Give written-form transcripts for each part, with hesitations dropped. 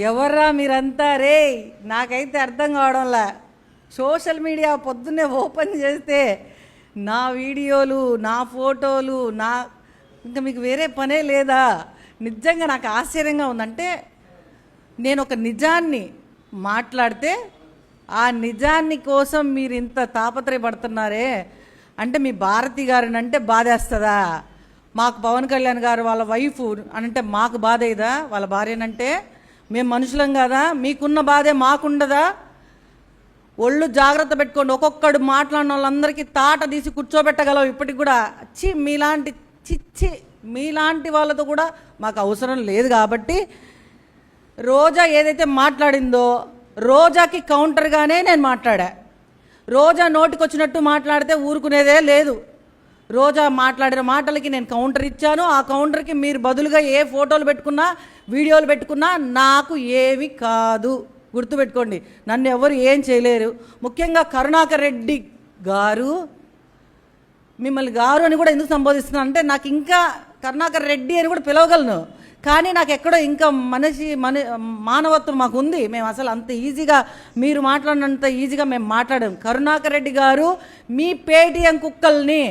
ఎవర్రా మీరంతా రే? నాకైతే అర్థం కావడంలా. సోషల్ మీడియా పొద్దున్నే ఓపెన్ చేస్తే నా వీడియోలు, నా ఫోటోలు, ఇంకా మీకు వేరే పనే లేదా? నిజంగా నాకు ఆశ్చర్యంగా ఉందంటే, నేను ఒక నిజాన్ని మాట్లాడితే ఆ నిజాన్ని కోసం మీరు ఇంత తాపత్రయపడుతున్నారే అంటే మీ భారతి గారిని అంటే బాధేస్తుందా? మాకు పవన్ కళ్యాణ్ గారు వాళ్ళ వైఫ్ అంటే మాకు బాధ అయ్యదా? వాళ్ళ భార్యనంటే మేము మనుషులం కదా? మీకున్న బాధే మాకుండదా? ఒళ్ళు జాగ్రత్త పెట్టుకోండి. ఒక్కొక్కడు మాట్లాడిన వాళ్ళందరికీ తాట తీసి కూర్చోబెట్టగలవు ఇప్పటికి కూడా. మీలాంటి వాళ్ళతో కూడా మాకు అవసరం లేదు. కాబట్టి రోజా ఏదైతే మాట్లాడిందో రోజాకి కౌంటర్గానే నేను మాట్లాడా. రోజా నోటికి వచ్చినట్టు మాట్లాడితే ఊరుకునేదే లేదు. రోజా మాట్లాడిన మాటలకి నేను కౌంటర్ ఇచ్చాను. ఆ కౌంటర్కి మీరు బదులుగా ఏ ఫోటోలు పెట్టుకున్నా, వీడియోలు పెట్టుకున్నా నాకు ఏమి కాదు. గుర్తుపెట్టుకోండి, నన్ను ఎవరు ఏం చేయలేరు. ముఖ్యంగా కరుణాకర్ రెడ్డి గారు, మిమ్మల్ని గారు అని కూడా ఎందుకు సంబోధిస్తున్నాను అంటే, నాకు ఇంకా కరుణాకర్ రెడ్డి అని కూడా పిలవగలను, కానీ నాకు ఎక్కడో ఇంకా మానవత్వం మాకు ఉంది. మేము అసలు అంత ఈజీగా మీరు మాట్లాడినంత ఈజీగా మేము మాట్లాడాం. కరుణాకర్ రెడ్డి గారు, మీ పేటీఎం కుక్కల్ని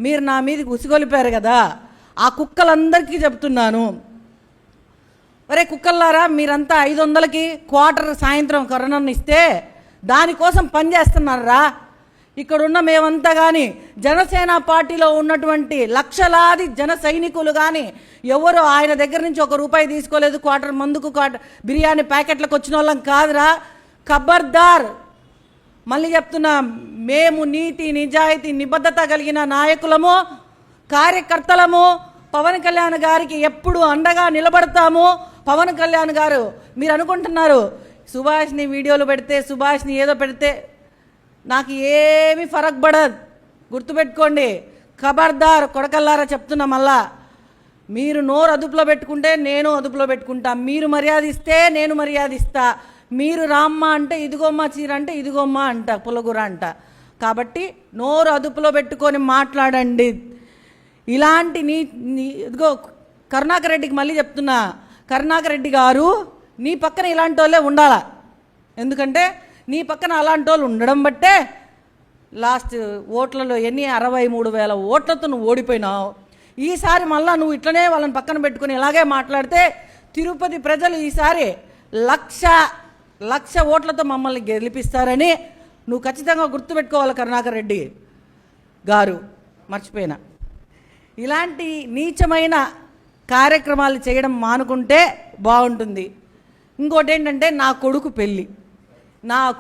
మీరు నా మీదకి ఉసిగొలిపారు కదా, ఆ కుక్కలందరికీ చెప్తున్నాను, ఒరే కుక్కల్లారా, మీరంతా 500కి క్వార్టర్ సాయంత్రం కరోనాను ఇస్తే దానికోసం పనిచేస్తున్నారా? ఇక్కడున్న మేమంతా కానీ జనసేన పార్టీలో ఉన్నటువంటి లక్షలాది జన సైనికులు కానీ ఎవరు ఆయన దగ్గర నుంచి ₹1 తీసుకోలేదు. క్వార్టర్ మందుకు బిర్యానీ ప్యాకెట్లకు వచ్చిన వాళ్ళం కాదురా. ఖబర్దార్, మళ్ళీ చెప్తున్నా, మేము నీతి నిజాయితీ నిబద్ధత కలిగిన నాయకులము, కార్యకర్తలము. పవన్ కళ్యాణ్ గారికి ఎప్పుడు అండగా నిలబడతాము. పవన్ కళ్యాణ్ గారు, మీరు అనుకుంటున్నారు సుభాష్ని వీడియోలు పెడితే, సుభాష్ని ఏదో పెడితే నాకు ఏమీ ఫరక్ పడదు. గుర్తుపెట్టుకోండి. ఖబర్దార్ కొడకల్లారా చెప్తున్నా. మళ్ళా మీరు నోరు అదుపులో పెట్టుకుంటే నేను అదుపులో పెట్టుకుంటా. మీరు మర్యాద ఇస్తే నేను మర్యాద ఇస్తా. మీరు రామ్మ అంటే ఇదిగోమ్మ, చీర అంటే ఇదిగోమ్మ అంట, పులగుర అంట. కాబట్టి నోరు అదుపులో పెట్టుకొని మాట్లాడండి. ఇలాంటి ఇదిగో కరుణాకర్ రెడ్డికి మళ్ళీ చెప్తున్నా, కరుణాకర్ రెడ్డి గారు, నీ పక్కన ఇలాంటి వాళ్ళే ఉండాలా. ఎందుకంటే నీ పక్కన అలాంటి వాళ్ళు ఉండడం బట్టే లాస్ట్ ఓట్లలో 63,000 ఓట్లతో నువ్వు ఓడిపోయినావు. ఈసారి మళ్ళీ నువ్వు ఇట్లనే వాళ్ళని పక్కన పెట్టుకుని ఇలాగే మాట్లాడితే తిరుపతి ప్రజలు ఈసారి లక్ష ఓట్లతో మమ్మల్ని గెలిపిస్తారని నువ్వు ఖచ్చితంగా గుర్తుపెట్టుకోవాలి కరుణాకర్ రెడ్డి గారు. మర్చిపోయినా. ఇలాంటి నీచమైన కార్యక్రమాలు చేయడం మానుకుంటే బాగుంటుంది. ఇంకోటి ఏంటంటే, నా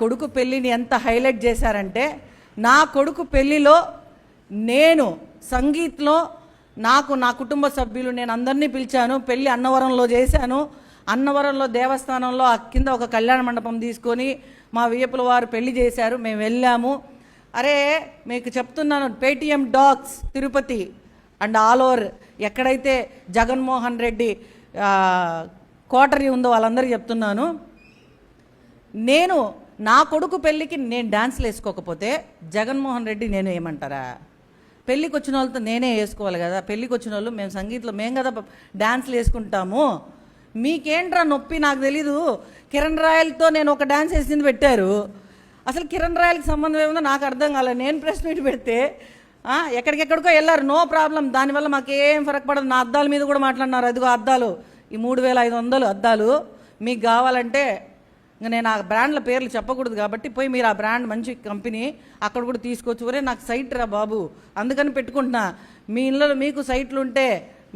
కొడుకు పెళ్ళిని ఎంత హైలైట్ చేశారంటే, నా కొడుకు పెళ్ళిలో నేను సంగీత్లో నా కుటుంబ సభ్యులు నేను అందరినీ పిలిచాను. పెళ్ళి అన్నవరంలో చేశాను. అన్నవరంలో దేవస్థానంలో కింద ఒక కళ్యాణ మండపం తీసుకొని మా వియ్యపుల వారు పెళ్లి చేశారు. మేము వెళ్ళాము. అరే మీకు చెప్తున్నాను, Paytm dogs Tirupati and all over ఎక్కడైతే జగన్మోహన్ రెడ్డి కోటరీ ఉందో వాళ్ళందరికీ చెప్తున్నాను, నేను నా కొడుకు పెళ్ళికి నేను డాన్స్లు వేసుకోకపోతే జగన్మోహన్ రెడ్డి నేను ఏమంటారా? పెళ్ళికి వచ్చిన వాళ్ళతో నేనే వేసుకోవాలి కదా. పెళ్ళికి వచ్చిన వాళ్ళు మేము సంగీతంలో మేము కదా డాన్స్లు వేసుకుంటాము. మీకేంట్రా నొప్పి? నాకు తెలీదు. కిరణ్ రాయల్తో నేను ఒక డాన్స్ వేసింది పెట్టారు. అసలు కిరణ్ రాయల్కి సంబంధం ఏముందో నాకు అర్థం కాలేదు. నేను ప్రెస్ మీట్ పెడితే ఎక్కడికెక్కడికో వెళ్ళారు. నో ప్రాబ్లం, దానివల్ల మాకేం ఫరక్ పడదు. నా అద్దాల మీద కూడా మాట్లాడినారు. అదిగో అద్దాలు, ఈ 3,500 అద్దాలు మీకు కావాలంటే, ఇంకా నేను ఆ బ్రాండ్ల పేర్లు చెప్పకూడదు కాబట్టి పోయి మీరు ఆ బ్రాండ్ మంచి కంపెనీ అక్కడ కూడా తీసుకోవచ్చు. ఒరే నాకు సైట్ రా బాబు, అందుకని పెట్టుకుంటున్నా. మీ ఇళ్ళలో మీకు సైట్లు ఉంటే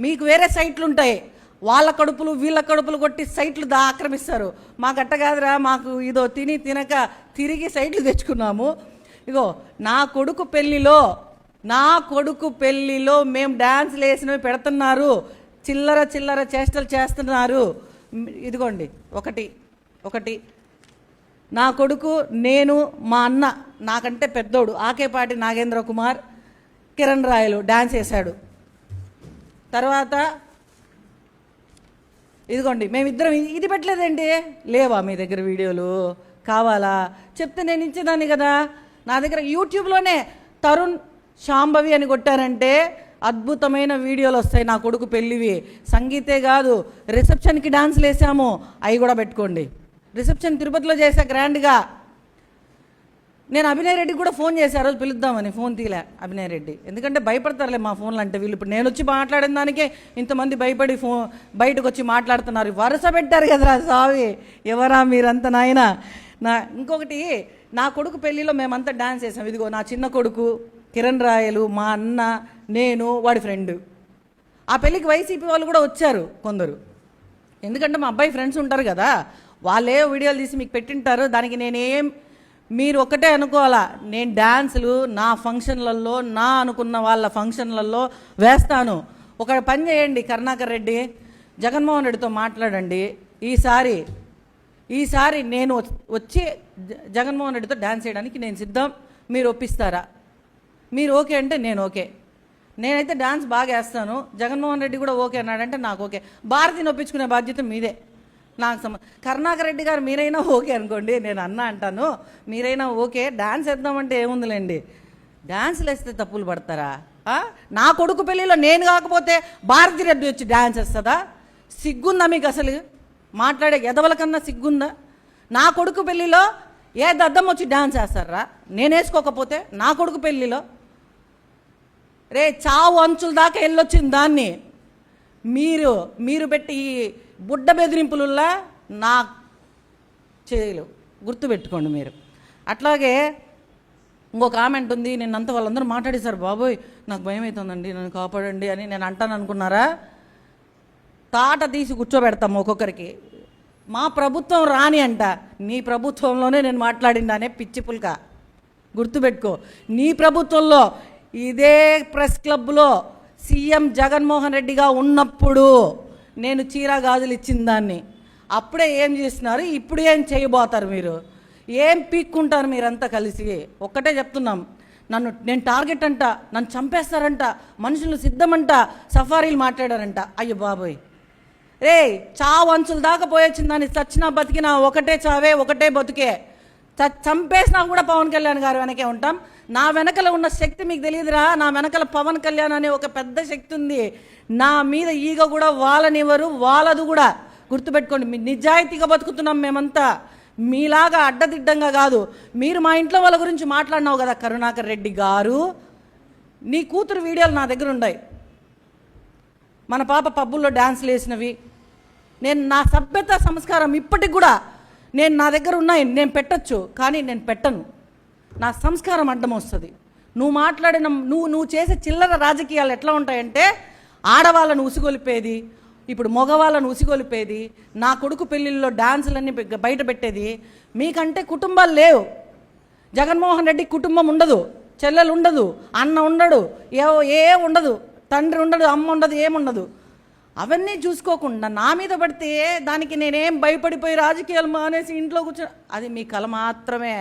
మీకు వేరే సైట్లు ఉంటాయి. వాళ్ళ కడుపులు వీళ్ళ కడుపులు కొట్టి సైట్లు ఆక్రమిస్తారు. మాకు అట్ట కాదురా, మాకు ఇదో తినక తిరిగి సైట్లు తెచ్చుకున్నాము. ఇగో నా కొడుకు పెళ్ళిలో మేము డ్యాన్స్లు వేసినవి పెడుతున్నారు. చిల్లర చేష్టలు చేస్తున్నారు. ఇదిగోండి ఒకటి నా కొడుకు, నేను, మా అన్న నాకంటే పెద్దోడు ఆకేపాటి నాగేంద్ర కుమార్, కిరణ్ రాయలు డ్యాన్స్ వేశాడు. తర్వాత ఇదిగోండి మేమిద్దరం ఇది పెట్టలేదండి. లేవా మీ దగ్గర వీడియోలు? కావాలా చెప్తే నేను ఇచ్చేదాన్ని కదా. నా దగ్గర యూట్యూబ్లోనే తరుణ్ శాంభవి అని కొట్టారంటే అద్భుతమైన వీడియోలు వస్తాయి నా కొడుకు పెళ్ళివి. సంగీతే కాదు, రిసెప్షన్కి డాన్స్లు వేసాము, అవి కూడా పెట్టుకోండి. రిసెప్షన్ తిరుపతిలో చేశా గ్రాండ్గా. నేను అభినయ్ రెడ్డికి కూడా ఫోన్ చేశాను, ఆ రోజు పిలుద్దామని. ఫోన్ తీలే అభినయ్ రెడ్డి, ఎందుకంటే భయపడతారులే మా ఫోన్లు అంటే వీళ్ళు. ఇప్పుడు నేను వచ్చి మాట్లాడిన దానికే ఇంతమంది భయపడి బయటకు వచ్చి మాట్లాడుతున్నారు. వరుస పెట్టారు కదరా సావి, ఎవరా మీరంతా నాయన. ఇంకొకటి, నా కొడుకు పెళ్ళిలో మేమంతా డాన్స్ చేసాం. ఇదిగో నా చిన్న కొడుకు కిరణ్ రాయలు, మా అన్న, నేను, వాడి ఫ్రెండ్. ఆ పెళ్ళికి వైసీపీ వాళ్ళు కూడా వచ్చారు కొందరు, ఎందుకంటే మా అబ్బాయి ఫ్రెండ్స్ ఉంటారు కదా, వాళ్ళే వీడియోలు తీసి మీకు పెట్టింటారు. దానికి మీరు ఒక్కటే అనుకోవాలా, నేను డ్యాన్సులు నా ఫంక్షన్లలో, నా అనుకున్న వాళ్ళ ఫంక్షన్లలో వేస్తాను. ఒక పని చేయండి కరుణాకర్ రెడ్డి, జగన్మోహన్ రెడ్డితో మాట్లాడండి. ఈసారి నేను వచ్చి జగన్మోహన్ రెడ్డితో డ్యాన్స్ చేయడానికి నేను సిద్ధం, మీరు ఒప్పిస్తారా? మీరు ఓకే అంటే నేను ఓకే. నేనైతే డ్యాన్స్ బాగా వేస్తాను, జగన్మోహన్ రెడ్డి కూడా ఓకే అన్నాడంటే నాకు ఓకే. భారతిని ఒప్పించుకునే బాధ్యత మీదే. నాకు కరుణాకర్ రెడ్డి గారు మీరైనా ఓకే అనుకోండి, నేను అన్న అంటాను, మీరైనా ఓకే. డ్యాన్స్ వేద్దామంటే ఏముందిలేండి, డ్యాన్స్లు వేస్తే తప్పులు పడతారా? నా కొడుకు పెళ్ళిలో నేను కాకపోతే భారతి రెడ్డి వచ్చి డ్యాన్స్ వేస్తుందా? సిగ్గుందా మీకు అసలు? మాట్లాడే ఎదవల కన్నా సిగ్గుందా? నా కొడుకు పెళ్ళిలో ఏ దద్దం వచ్చి డ్యాన్స్ వేస్తారా? నేను వేసుకోకపోతే నా కొడుకు పెళ్ళిలో? రే చావు అంచుల దాకా వెళ్ళొచ్చింది దాన్ని మీరు పెట్టి ఈ బుడ్డ బెదిరింపులల్లా నా చేయలు గుర్తుపెట్టుకోండి మీరు. అట్లాగే ఇంకో కామెంట్ ఉంది, నిన్నంతా వాళ్ళందరూ మాట్లాడేశారు, బాబోయ్ నాకు భయం అవుతుందండి, నన్ను కాపాడండి అని నేను అంటాను అనుకున్నారా? తాట తీసి కూర్చోబెడతాము ఒక్కొక్కరికి. మా ప్రభుత్వం రాని అంట, నీ ప్రభుత్వంలోనే నేను మాట్లాడిందానే పిచ్చి పుల్క, గుర్తుపెట్టుకో. నీ ప్రభుత్వంలో ఇదే ప్రెస్ క్లబ్లో సీఎం జగన్మోహన్ రెడ్డిగా ఉన్నప్పుడు నేను చీర గాజులు ఇచ్చిన దాన్ని. అప్పుడే ఏం చేస్తున్నారు, ఇప్పుడు ఏం చేయబోతారు మీరు? ఏం పీక్కుంటారు మీరంతా కలిసి? ఒక్కటే చెప్తున్నాం, నేను టార్గెట్ అంట, నన్ను చంపేస్తారంట, మనుషులు సిద్ధమంట, సఫారీలు మాట్లాడారంట. అయ్యో బాబోయ్, రే చావు అంచుల దాకా పోయొచ్చింది దాన్ని, చచ్చినా బతికినా ఒకటే చావే, ఒకటే బతుకే. చంపేసినా కూడా పవన్ కళ్యాణ్ గారు వెనకే ఉంటాం. నా వెనకల ఉన్న శక్తి మీకు తెలియదురా, నా వెనకల పవన్ కళ్యాణ్ అనే ఒక పెద్ద శక్తి ఉంది. నా మీద ఈగ కూడా వాళ్ళనివ్వరు, వాళ్ళదు కూడా. గుర్తుపెట్టుకోండి, మీ నిజాయితీగా బతుకుతున్నాం మేమంతా, మీలాగా అడ్డదిడ్డంగా కాదు. మీరు మా ఇంట్లో వాళ్ళ గురించి మాట్లాడినావు కదా కరుణాకర్ రెడ్డి గారు, నీ కూతురు వీడియోలు నా దగ్గర ఉన్నాయి. మన పాప పబ్బుల్లో డ్యాన్స్లు వేసినవి, నేను నా సభ్యత సంస్కారం ఇప్పటికి కూడా నా దగ్గర ఉన్నాయి, నేను పెట్టచ్చు, కానీ నేను పెట్టను. నా సంస్కారం అడ్డం వస్తుంది. నువ్వు మాట్లాడిన నువ్వు చేసే చిల్లర రాజకీయాలు ఎట్లా ఉంటాయంటే, ఆడవాళ్ళను ఉసిగొలిపేది, ఇప్పుడు మగవాళ్ళను ఉసిగొలిపేది, నా కొడుకు పెళ్ళిళ్ళలో డాన్సులన్నీ బయట పెట్టేది. మీకంటే కుటుంబాలు లేవు. జగన్మోహన్ రెడ్డి కుటుంబం ఉండదు, చెల్లెలు ఉండదు, అన్న ఉండడు, ఏ ఉండదు, తండ్రి ఉండడు, అమ్మ ఉండదు, ఏముండదు. అవన్నీ చూసుకోకుండా నా మీద పడితే దానికి నేనేం భయపడిపోయి రాజకీయాలు మానేసి ఇంట్లో అది మీ కల మాత్రమే.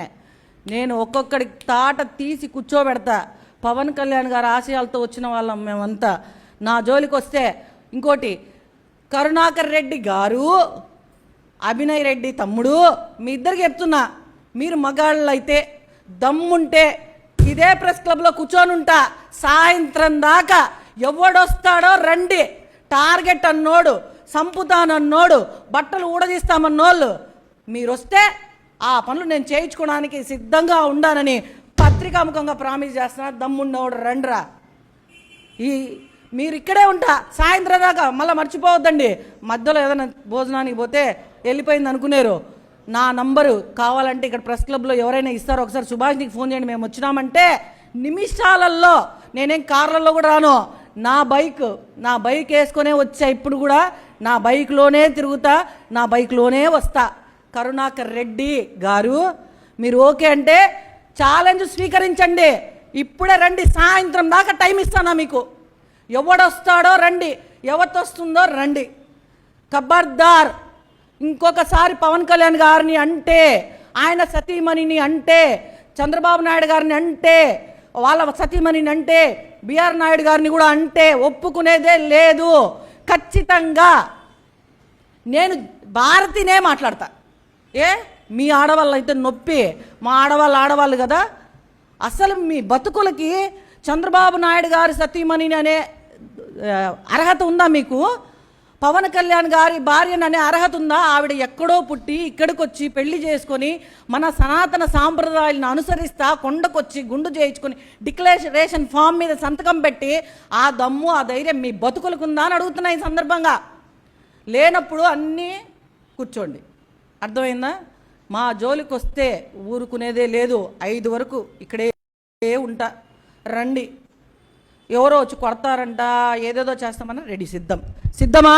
నేను ఒక్కొక్కడి తాట తీసి కూర్చోబెడతా. పవన్ కళ్యాణ్ గారు ఆశయాలతో వచ్చిన వాళ్ళం మేమంతా. నా జోలికి వస్తే ఇంకోటి, కరుణాకర్ రెడ్డి గారు, అభినయ్ రెడ్డి తమ్ముడు, మీ ఇద్దరికి చెప్తున్నా, మీరు మగాళ్ళు అయితే దమ్ముంటే ఇదే ప్రెస్ క్లబ్లో కూర్చొని ఉంటా సాయంత్రం దాకా. ఎవడొస్తాడో రండి, టార్గెట్ అన్నోడు, సంపుతానన్నోడు, బట్టలు ఊడదీస్తామన్నోళ్ళు మీరు వస్తే ఆ పనులు నేను చేయించుకోవడానికి సిద్ధంగా ఉండానని పత్రికాముఖంగా ప్రామిస్ చేస్తున్నా. దమ్మున్నోడు రండ్రా. మీరు ఇక్కడే ఉంటా సాయంత్రం దాకా. మళ్ళీ మర్చిపోవద్దండి, మధ్యలో ఏదైనా భోజనానికి పోతే వెళ్ళిపోయింది అనుకునేరు. నా నంబరు కావాలంటే ఇక్కడ ప్రెస్ క్లబ్లో ఎవరైనా ఇస్తారో ఒకసారి సుభాష్కి ఫోన్ చేయండి. మేము వచ్చినామంటే నిమిషాలలో, నేనేం కార్లలో కూడా రాను, నా బైక్ వేసుకొనే వచ్చా. ఇప్పుడు కూడా నా బైక్లోనే తిరుగుతా, నా బైక్లోనే వస్తా. కరుణాకర్ రెడ్డి గారు, మీరు ఓకే అంటే ఛాలెంజ్ స్వీకరించండి. ఇప్పుడే రండి, సాయంత్రం దాకా టైం ఇస్తానా మీకు. ఎవడొస్తాడో రండి, ఎవతొస్తుందో రండి. ఖబర్దార్ ఇంకొకసారి పవన్ కళ్యాణ్ గారిని అంటే, ఆయన సతీమణిని అంటే, చంద్రబాబు నాయుడు గారిని అంటే, వాళ్ళ సతీమణిని అంటే, బిఆర్ నాయుడు గారిని కూడా అంటే ఒప్పుకునేదే లేదు. ఖచ్చితంగా నేను భారతినే మాట్లాడతా. మీ ఆడవాళ్ళు అయితే నొప్పి, మా ఆడవాళ్ళు కదా. అసలు మీ బతుకులకి చంద్రబాబు నాయుడు గారి సతీమణి అనే అర్హత ఉందా మీకు? పవన్ కళ్యాణ్ గారి భార్యను అనే అర్హత ఉందా? ఆవిడ ఎక్కడో పుట్టి ఇక్కడికి వచ్చి పెళ్లి చేసుకొని మన సనాతన సాంప్రదాయాలను అనుసరిస్తా కొండకొచ్చి గుండు చేయించుకొని డిక్లరేషన్ ఫామ్ మీద సంతకం పెట్టి ఆ దమ్ము ఆ ధైర్యం మీ బతుకులకుందా అని అడుగుతున్నా ఈ సందర్భంగా. లేనప్పుడు అన్నీ కూర్చోండి, అర్థమైందా? మా జోలికి వస్తే ఊరుకునేదే లేదు. 5 వరకు ఇక్కడే ఉంటా, రండి. ఎవరో వచ్చి కొడతారంట, ఏదేదో చేస్తామన్నా రెడీ, సిద్ధమా?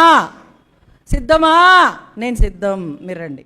నేను సిద్ధం, మీరు రండి.